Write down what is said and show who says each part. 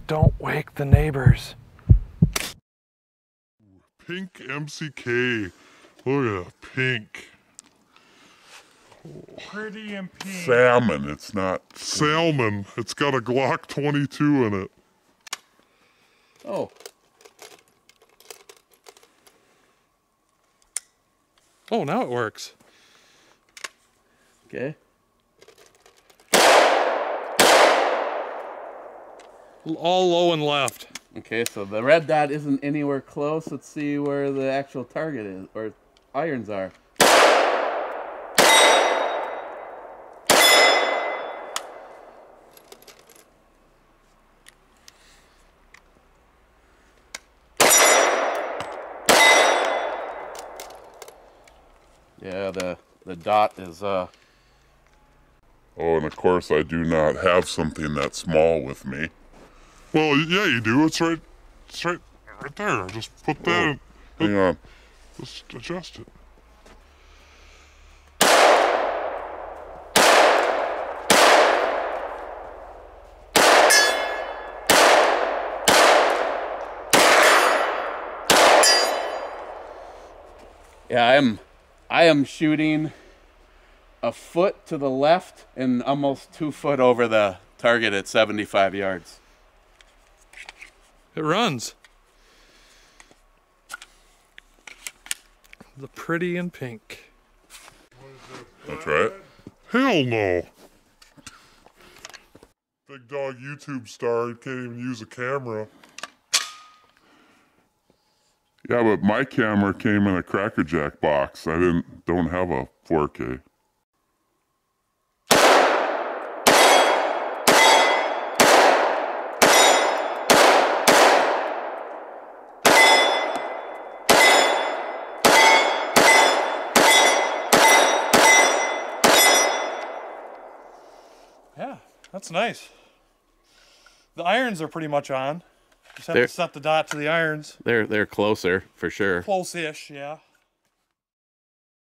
Speaker 1: Don't wake the neighbors.
Speaker 2: Pink MCK. Look at that pink.
Speaker 1: Pretty and pink.
Speaker 2: Salmon. It's not salmon. It's got a Glock 22 in it.
Speaker 3: Oh.
Speaker 1: Oh, now it works.
Speaker 3: Okay.
Speaker 1: All low and left.
Speaker 3: Okay, so the red dot isn't anywhere close. Let's see where the actual target is, or irons are. Yeah, the dot is
Speaker 2: Oh, and of course I do not have something that small with me. Well, yeah, you do. It's right there. Just put that in. Hang on. Just adjust it.
Speaker 3: Yeah, I am shooting a foot to the left and almost 2 foot over the target at 75 yards.
Speaker 1: It runs. The pretty and pink.
Speaker 2: That's right. Hell no. Big dog YouTube star, he can't even use a camera. Yeah, but my camera came in a Cracker Jack box. I don't have a 4K.
Speaker 1: Yeah, that's nice. The irons are pretty much on. Just have to set the dot to the irons.
Speaker 3: They're closer for sure.
Speaker 1: Close-ish, yeah.